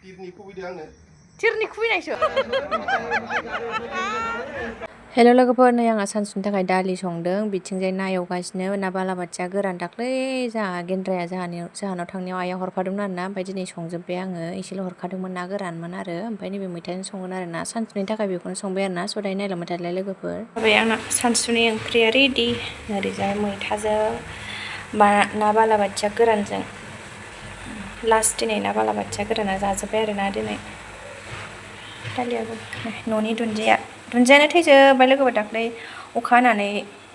tirni खुबैदों आंनो tirni खुबैनायसो हेल' लोगोफोर नै आंहा सानसुनि थाखाय दालि संदों बिथिंजाय ना एवगासिनो ना बालाबाथिया गोरान दाख्लै जोंहा गेन्द्राया जाहानाव थांनायाव आइया हरफादोंमोन आरोना ओमफ्राय दिनै संजोब्बाय आङो एसेल' हरखादोंमोन ना गोरानमोन आरो ओमफ्राय नैबे मैथाजों संगोन आरो ना सानसुनि थाखाय बेखौनो संबाय आरो ना सदाय नायलांबाय थालाय लोगोफोर ओमफ्राय आंना सानसुनि ओंख्रिया रेडि ओरैजाय मैथाजों ना बालाबाथिया गोरानजों लास्ट दिनै ना बालाबाथिया गोराना जाजोब्बाय आरोना दिनै दालियाबो न'नि दुन्दियानो थैजोब्बाय लोगोफोर दाख्लै अखा हानानै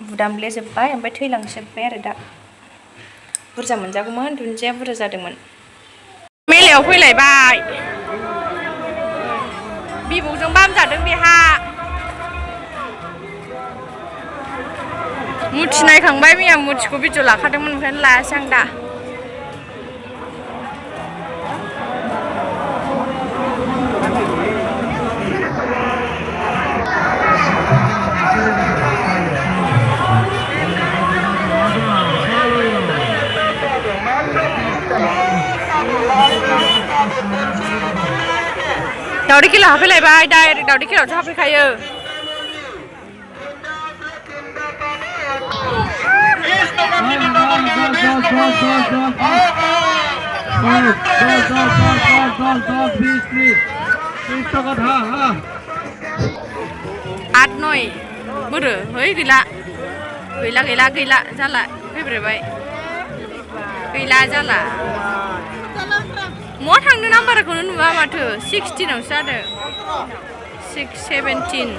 बुदामब्लेजोब्बाय ओमफ्राय थैलांजोब्बाय आरो दा बुरजा मोनजागौमोन दुन्दिया बुरजा जादोंमोन मेलायाव फैलायबाय बिबौजों बाम जादों बेहा मुथि नायखांबाय मैया मुथिखौ भिडिअ लाखादोंमोन ओंखायनो लायासै आं दा दावदै किल' हाफैलायबाय डाइरेक्ट दावदै किल'आवसो हाफैखायो आठ नय बोरो है गैला जाला फैब्रेबाय गैला जाला महा थांनो नाम्बारखौनो नुवा माथो 16 आवसो जादों 6 17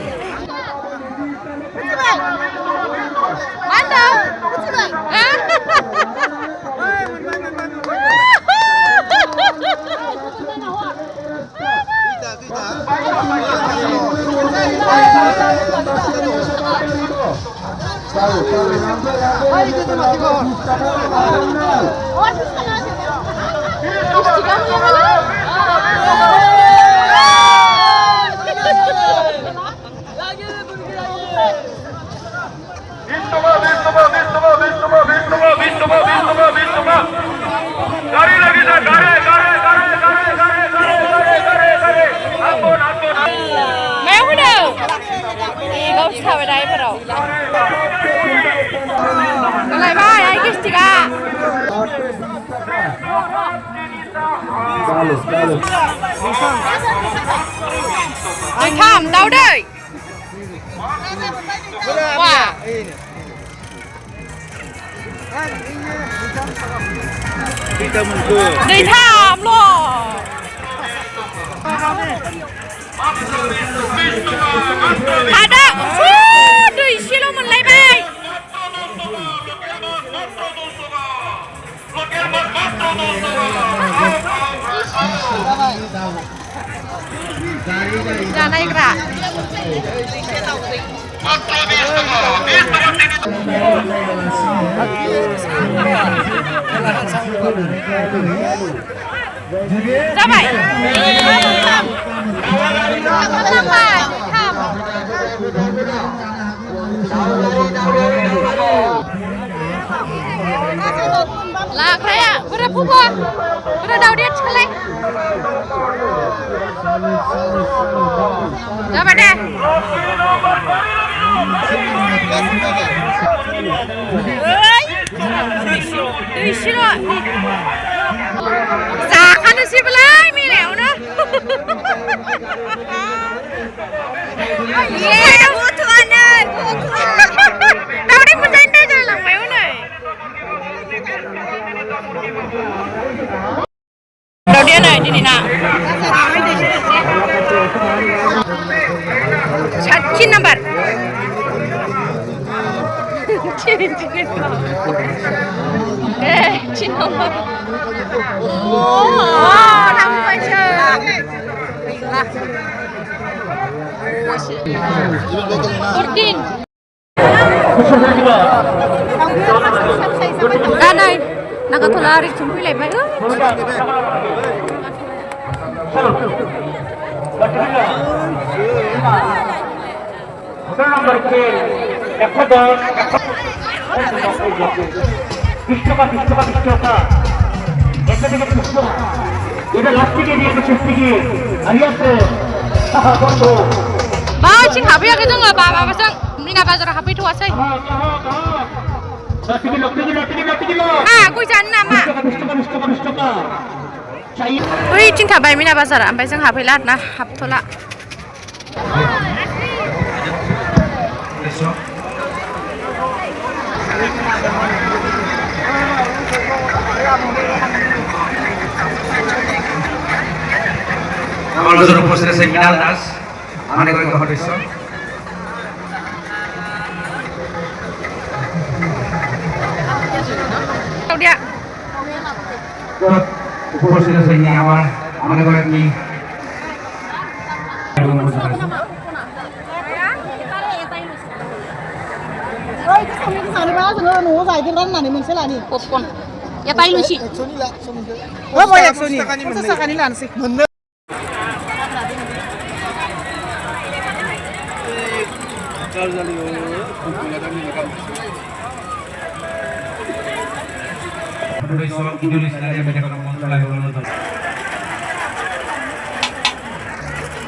mwnlaibai ai गिस्टिका थाम दावदै वा दै थामल' ada दै एसेल' मोनलायबाय जानायग्रा जाबाय लाग्राया बोरै फुफो बोरै दावदैया थिखोलाय जाबाय दे दैसेल' जाखानोसैबोलाय मेलायावनो दावदै मोनजानो दै जालांबाय हनै दावदैया नै दिनैना 3 नाम्बार चिनम्बर थांबायसो नै नागाथला ओरैथिं फैलायबाय Bacing habis kita nggak apa-apa pasang. Mina bazar habis tu asai. Aku jangan nama. Wih, cinta bayi mina bazar. Sampai sang habis lat nah, habis tu lah. Kalau sudah posisi seminar das, mana kau kau desa? Tahu dia? Posisi seminar mana kau ni? Ôi, cái xong cái này bao giờ nó dài cái rắn này mình sẽ là gì? Popcorn. Ya tahu lu sih. Oh, mau ya sini. Masa sekanilan sih.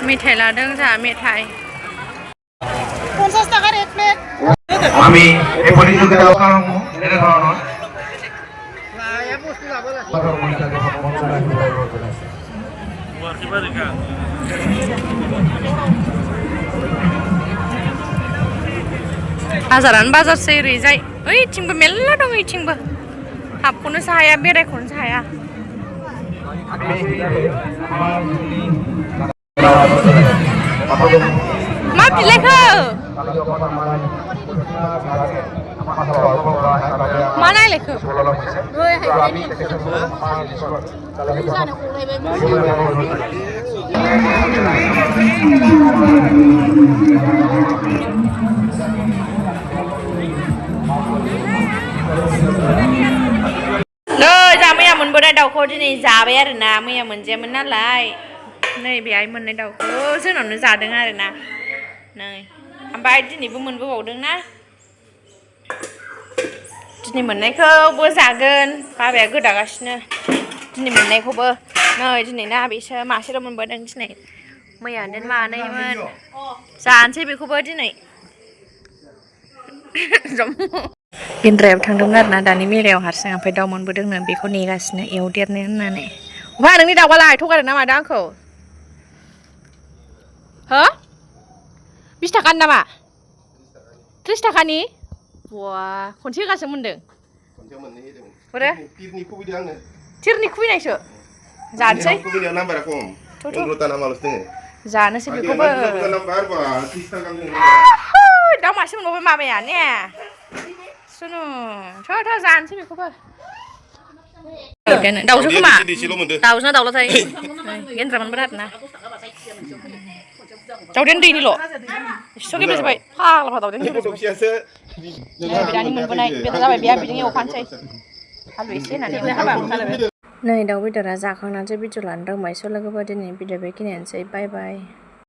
Mithai ladang sa mithai. Ponsas takar ek plate. Kami, politik juga tahu kamu, ini kalau Bazar seri zai. Oi, cingba mella dong oi cingba. Hapkunu saya bere kun saya. Ma pilih ke? Mana lek? Rồi, giờ bây giờ mình bữa nay đầu khô thế này già bé rồi nè, bây giờ mình sẽ mình nát lại. Này bé mình này đầu khô, chứ nó già đứng ra rồi nè. Này, anh bay thế này mình vừa bầu đứng nè. Ini mana kau berzagan, apa aku dah kasih. Ini mana kau ber, nah ini nak bisa masih ada membanding sini. Maya dan mana ini, saan sih kau ber ini. Gendrem thang dongnar na dani mi rew harsang sampai daw mon bodeng na beko negasna eudirne nane. Wah nang ni daw walai thuk ada nama dangko. Hah? 20 takan nama? 30 takan ni? Wah, konชื่อกันสมุนเด้งคนชื่อมันนี่เด้งบ่ได้ทีนี่คุยเดียวเนี่ยทีนี่คุยไหนเชอะจานใช่คุยเดียวน้ำบาร์คอมเป็นรูตาน้ำมาลุสเด้งจานสิบิคุบ่รูตาน้ำบาร์บ่30 takan niดาวมาสิมันบ่ไปมาไปอ่ะเนี่ยซุนเท่าจานสิบิคุบ่đau chứ không mà đau nó đau là thấy yên rồi mình bắt đặt nè đau đến đi lộ số cái bây giờ là đau đến đi bây giờ mình bên này bây giờ bây giờ nhiều khoan chơi ăn vệ sinh này các bạn nơi đâu bây giờ là giặc không ăn chơi bây giờ là đâu mấy số là các bạn đến bây giờ bé kia này chơi bye bye